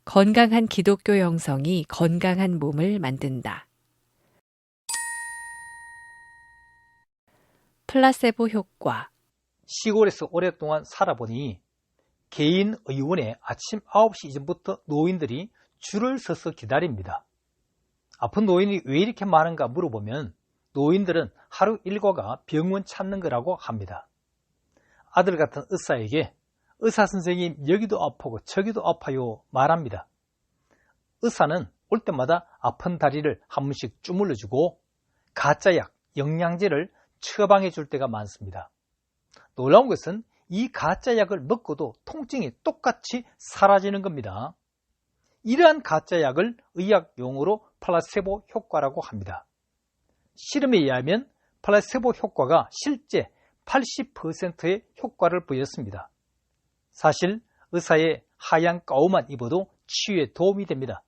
건강한 기독교 영성이 건강한 몸을 만든다. 플라세보 효과. 시골에서 오랫동안 살아보니 개인 의원에 아침 9시 이전부터 노인들이 줄을 서서 기다립니다. 아픈 노인이 왜 이렇게 많은가 물어보면 노인들은 하루 일과가 병원 찾는 거라고 합니다. 아들 같은 의사에게 의사 선생님 여기도 아프고 저기도 아파요 말합니다. 의사는 올 때마다 아픈 다리를 한 번씩 주물러주고 가짜약, 영양제를 처방해 줄 때가 많습니다. 놀라운 것은 이 가짜약을 먹고도 통증이 똑같이 사라지는 겁니다. 이러한 가짜약을 의학 용어로 플라세보 효과라고 합니다. 실험에 의하면 플라세보 효과가 실제 80%의 효과를 보였습니다. 사실 의사의 하얀 가운만 입어도 치유에 도움이 됩니다.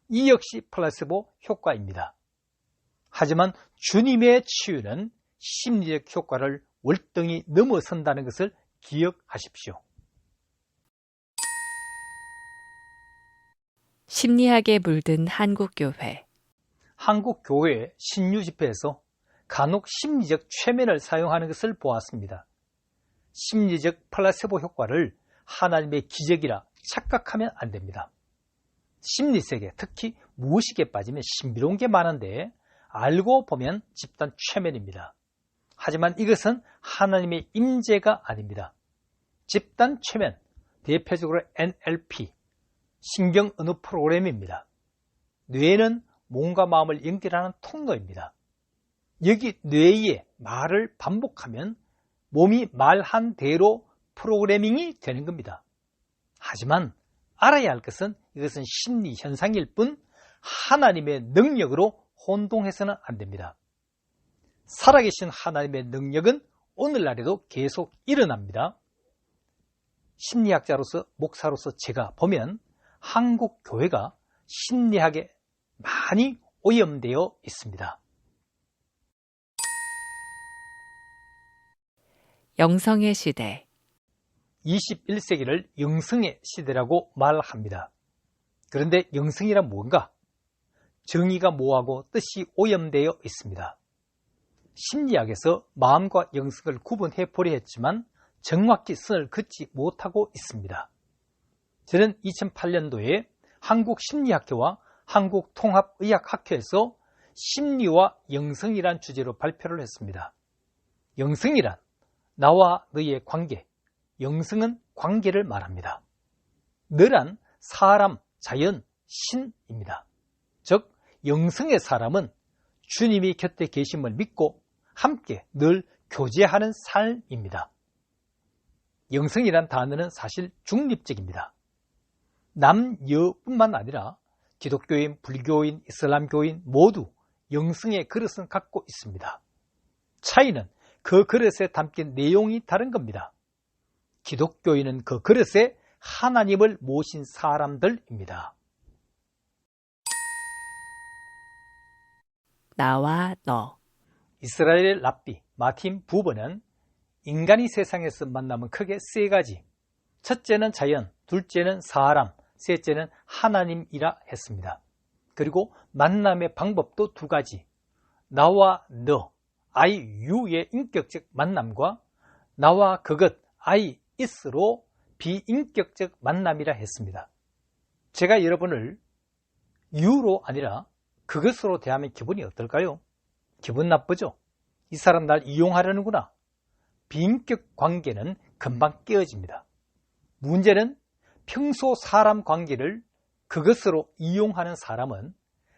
이 역시 플라세보 효과입니다. 하지만 주님의 치유는 심리적 효과를 월등히 넘어선다는 것을 기억하십시오. 심리학에 물든 한국교회. 한국교회 신유 집회에서 간혹 심리적 최면을 사용하는 것을 보았습니다. 심리적 플라세보 효과를 하나님의 기적이라 착각하면 안 됩니다. 심리세계, 특히 무의식에 빠지면 신비로운 게 많은데 알고 보면 집단 최면입니다. 하지만 이것은 하나님의 임재가 아닙니다. 집단 최면, 대표적으로 NLP, 신경 언어 프로그램입니다. 뇌는 몸과 마음을 연결하는 통로입니다. 여기 뇌의 말을 반복하면 몸이 말한 대로 프로그래밍이 되는 겁니다. 하지만 알아야 할 것은 이것은 심리 현상일 뿐 하나님의 능력으로 혼동해서는 안 됩니다. 살아계신 하나님의 능력은 오늘날에도 계속 일어납니다. 심리학자로서 목사로서 제가 보면 한국 교회가 심리학에 많이 오염되어 있습니다. 영성의 시대. 21세기를 영성의 시대라고 말합니다. 그런데 영성이란 뭔가? 정의가 모호하고 뜻이 오염되어 있습니다. 심리학에서 마음과 영성을 구분해 보려 했지만 정확히 선을 긋지 못하고 있습니다. 저는 2008년도에 한국심리학회와 한국통합의학학회에서 심리와 영성이란 주제로 발표를 했습니다. 영성이란 나와 너의 관계, 영성은 관계를 말합니다. 너란 사람, 자연, 신입니다. 즉 영성의 사람은 주님이 곁에 계심을 믿고 함께 늘 교제하는 삶입니다. 영성이란 단어는 사실 중립적입니다. 남, 여뿐만 아니라 기독교인, 불교인, 이슬람교인 모두 영성의 그릇은 갖고 있습니다. 차이는 그 그릇에 담긴 내용이 다른 겁니다. 기독교인은 그 그릇에 하나님을 모신 사람들입니다. 나와 너. 이스라엘의 랍비 마틴 부버는 인간이 세상에서 만나면 크게 세 가지, 첫째는 자연, 둘째는 사람, 셋째는 하나님이라 했습니다. 그리고 만남의 방법도 두 가지, 나와 너, I, you의 인격적 만남과 나와 그것, I, it로 비인격적 만남이라 했습니다. 제가 여러분을 you로 아니라 그것으로 대하면 기분이 어떨까요? 기분 나쁘죠? 이 사람 날 이용하려는구나. 비인격 관계는 금방 깨어집니다. 문제는 평소 사람 관계를 그것으로 이용하는 사람은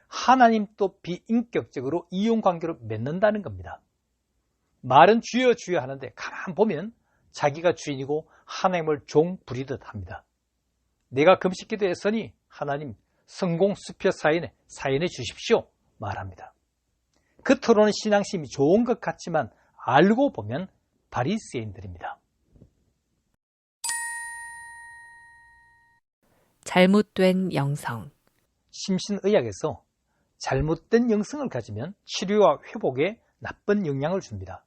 하나님도 비인격적으로 이용 관계로 맺는다는 겁니다. 말은 주여 주여 하는데 가만 보면 자기가 주인이고 하나님을 종 부리듯 합니다. 내가 금식 기도했으니 하나님 성공 수표 사인해 주십시오 말합니다. 겉으로는 신앙심이 좋은 것 같지만 알고 보면 바리새인들입니다. 잘못된 영성. 심신의학에서 잘못된 영성을 가지면 치료와 회복에 나쁜 영향을 줍니다.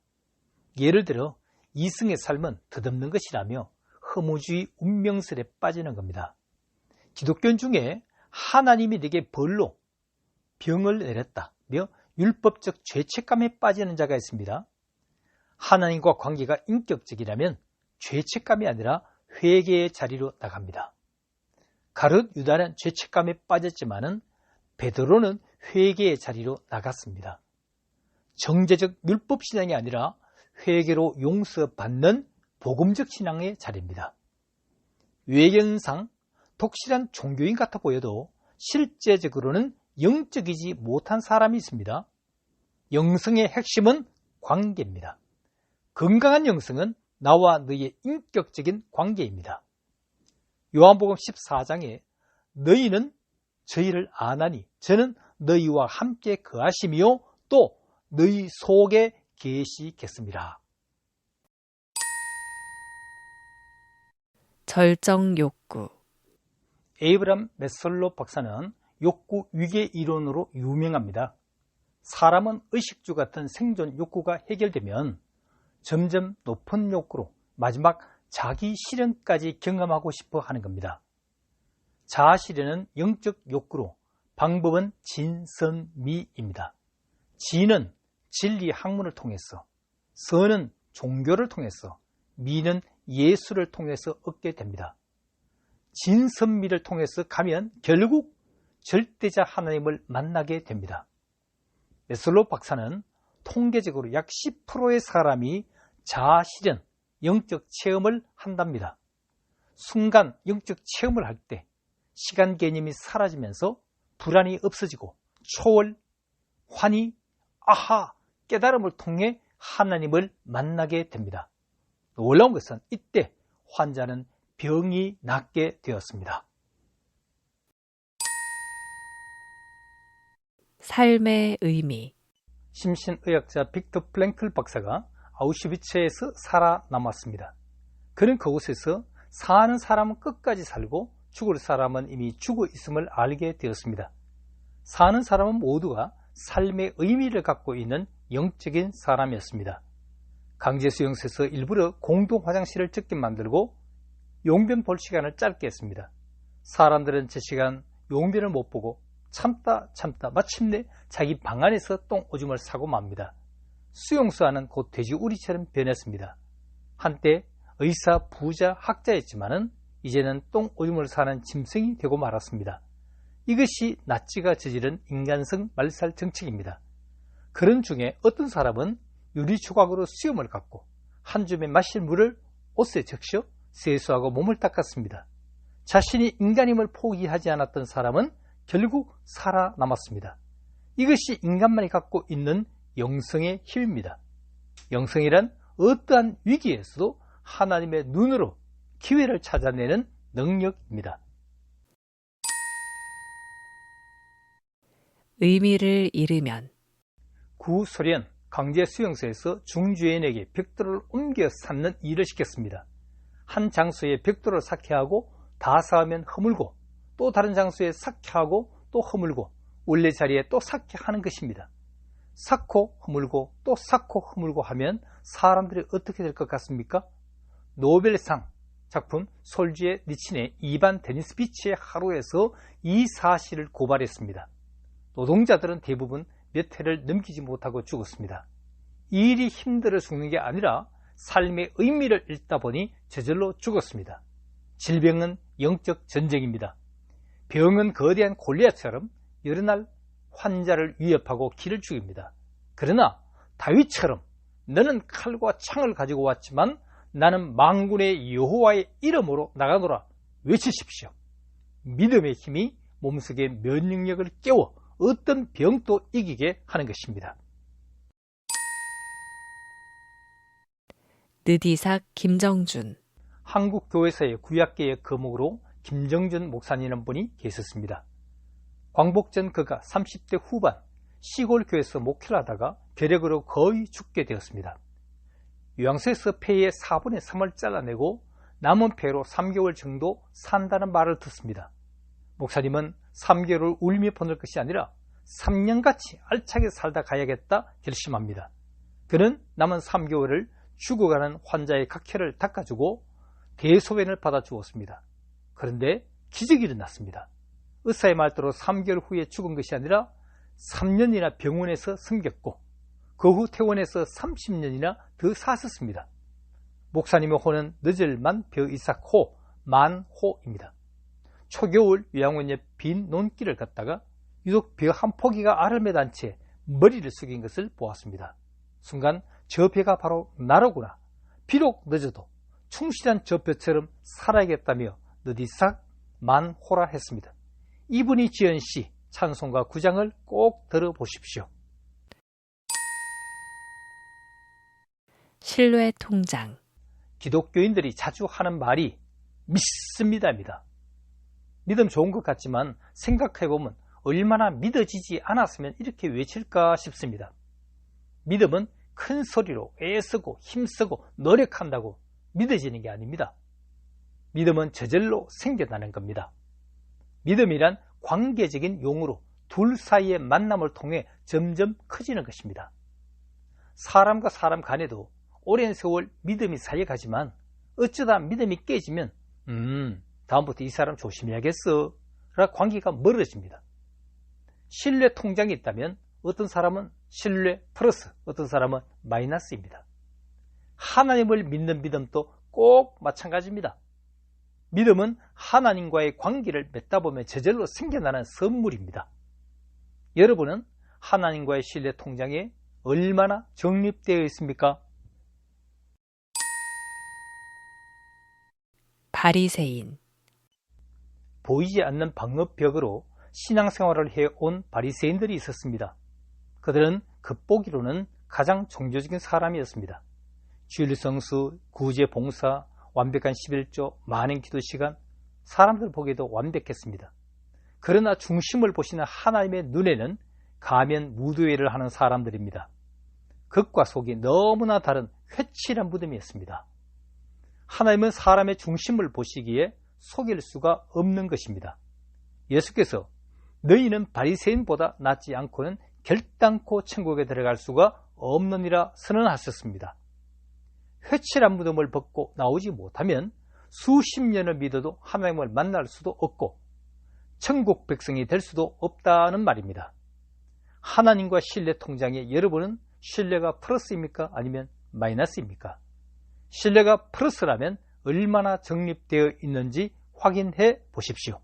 예를 들어 이승의 삶은 덧없는 것이라며 허무주의 운명설에 빠지는 겁니다. 기독교 중에 하나님이 내게 벌로 병을 내렸다며 율법적 죄책감에 빠지는 자가 있습니다. 하나님과 관계가 인격적이라면 죄책감이 아니라 회개의 자리로 나갑니다. 가룟 유다는 죄책감에 빠졌지만은 베드로는 회개의 자리로 나갔습니다. 정제적 율법 신앙이 아니라 회개로 용서받는 복음적 신앙의 자리입니다. 외견상 독실한 종교인 같아 보여도 실제적으로는 영적이지 못한 사람이 있습니다. 영성의 핵심은 관계입니다. 건강한 영성은 나와 너의 인격적인 관계입니다. 요한복음 14장에 너희는 저희를 아나니 저는 너희와 함께 거하시며 또 너희 속에 계시겠습니다. 절정 욕구. 에이브람 메설로 박사는 욕구 위계 이론으로 유명합니다. 사람은 의식주 같은 생존 욕구가 해결되면 점점 높은 욕구로 마지막 자기 실현까지 경험하고 싶어 하는 겁니다. 자아 실현은 영적 욕구로 방법은 진선미입니다. 진은 진리 학문을 통해서, 선은 종교를 통해서, 미는 예술을 통해서 얻게 됩니다. 진선미를 통해서 가면 결국 절대자 하나님을 만나게 됩니다. 메슬로 박사는 통계적으로 약 10%의 사람이 자아 실현, 영적 체험을 한답니다. 순간 영적 체험을 할 때 시간 개념이 사라지면서 불안이 없어지고 초월, 환희, 아하, 깨달음을 통해 하나님을 만나게 됩니다. 놀라운 것은 이때 환자는 병이 낫게 되었습니다. 삶의 의미. 심신의학자 빅터 프랭클 박사가 아우슈비츠에서 살아남았습니다. 그는 그곳에서 사는 사람은 끝까지 살고 죽을 사람은 이미 죽어 있음을 알게 되었습니다. 사는 사람은 모두가 삶의 의미를 갖고 있는 영적인 사람이었습니다. 강제수용소에서 일부러 공동 화장실을 적게 만들고 용변 볼 시간을 짧게 했습니다. 사람들은 제 시간 용변을 못 보고 참다 마침내 자기 방 안에서 똥오줌을 싸고 맙니다. 수용소 안은 곧 돼지우리처럼 변했습니다. 한때 의사, 부자, 학자였지만은 이제는 똥오줌을 싸는 짐승이 되고 말았습니다. 이것이 나치가 저지른 인간성 말살 정책입니다. 그런 중에 어떤 사람은 유리 조각으로 수염을 갖고 한 줌에 마실 물을 옷에 적셔 세수하고 몸을 닦았습니다. 자신이 인간임을 포기하지 않았던 사람은 결국 살아남았습니다. 이것이 인간만이 갖고 있는 영성의 힘입니다. 영성이란 어떠한 위기에서도 하나님의 눈으로 기회를 찾아내는 능력입니다. 의미를 잃으면. 구소련 강제수용소에서 중주인에게 벽돌을 옮겨 쌓는 일을 시켰습니다. 한 장소에 벽돌을 쌓게 하고 다 쌓으면 허물고 또 다른 장소에 쌓게 하고 또 허물고 원래 자리에 또 쌓게 하는 것입니다. 쌓고 허물고 또 쌓고 허물고 하면 사람들이 어떻게 될 것 같습니까? 노벨상 작품 솔지에 니친의 이반 데니스 비치의 하루에서 이 사실을 고발했습니다. 노동자들은 대부분 몇 해를 넘기지 못하고 죽었습니다. 이 일이 힘들어 죽는 게 아니라 삶의 의미를 잃다 보니 저절로 죽었습니다. 질병은 영적 전쟁입니다. 병은 거대한 골리앗처럼 여러 날 환자를 위협하고 기를 죽입니다. 그러나 다윗처럼 너는 칼과 창을 가지고 왔지만 나는 만군의 여호와의 이름으로 나가노라 외치십시오. 믿음의 힘이 몸속의 면역력을 깨워 어떤 병도 이기게 하는 것입니다. 느디삭 김정준. 한국 교회사의 구약계의 거목으로 김정준 목사님이라는 분이 계셨습니다. 광복 전 그가 30대 후반 시골 교회에서 목회를 하다가 결핵으로 거의 죽게 되었습니다. 요양소에서 폐의 4분의 3을 잘라내고 남은 폐로 3개월 정도 산다는 말을 듣습니다. 목사님은 3개월을 울며 보낼 것이 아니라 3년같이 알차게 살다 가야겠다 결심합니다. 그는 남은 3개월을 죽어가는 환자의 각혈을 닦아주고 대소변을 받아 주었습니다. 그런데 기적이 일어났습니다. 의사의 말대로 3개월 후에 죽은 것이 아니라 3년이나 병원에서 숨겼고 그 후 퇴원해서 30년이나 더 사셨습니다. 목사님의 호는 느젤만 벼이삭 호, 만호입니다. 초겨울 요양원 옆 빈 논길을 걷다가 유독 벼 한 포기가 알을 매단 채 머리를 숙인 것을 보았습니다. 순간 저 벼가 바로 나로구나. 비록 늦어도 충실한 저 벼처럼 살아야겠다며 느디삭 만호라 했습니다. 이분이 지은 시 찬송가 9장을 꼭 들어보십시오. 신뢰 통장. 기독교인들이 자주 하는 말이 믿습니다입니다. 믿음 좋은 것 같지만 생각해보면 얼마나 믿어지지 않았으면 이렇게 외칠까 싶습니다. 믿음은 큰 소리로 애쓰고 힘쓰고 노력한다고 믿어지는 게 아닙니다. 믿음은 저절로 생겨나는 겁니다. 믿음이란 관계적인 용어로 둘 사이의 만남을 통해 점점 커지는 것입니다. 사람과 사람 간에도 오랜 세월 믿음이 쌓여가지만 어쩌다 믿음이 깨지면 다음부터 이 사람 조심해야겠어 라 관계가 멀어집니다. 신뢰 통장이 있다면 어떤 사람은 신뢰 플러스 어떤 사람은 마이너스입니다. 하나님을 믿는 믿음도 꼭 마찬가지입니다. 믿음은 하나님과의 관계를 맺다 보면 저절로 생겨나는 선물입니다. 여러분은 하나님과의 신뢰 통장에 얼마나 정립되어 있습니까? 바리새인. 보이지 않는 방어벽으로 신앙생활을 해온 바리새인들이 있었습니다. 그들은 겉보기로는 가장 종교적인 사람이었습니다. 주일 성수, 구제 봉사, 완벽한 11조, 많은 기도 시간, 사람들 보기에도 완벽했습니다. 그러나 중심을 보시는 하나님의 눈에는 가면 무도회를 하는 사람들입니다. 겉과 속이 너무나 다른 회칠한 무덤이었습니다. 하나님은 사람의 중심을 보시기에 속일 수가 없는 것입니다. 예수께서 너희는 바리새인보다 낫지 않고는 결단코 천국에 들어갈 수가 없느니라 선언하셨습니다. 회칠한 무덤을 벗고 나오지 못하면 수십 년을 믿어도 하나님을 만날 수도 없고 천국 백성이 될 수도 없다는 말입니다. 하나님과 신뢰 통장에 여러분은 신뢰가 플러스입니까? 아니면 마이너스입니까? 신뢰가 플러스라면 얼마나 정립되어 있는지 확인해 보십시오.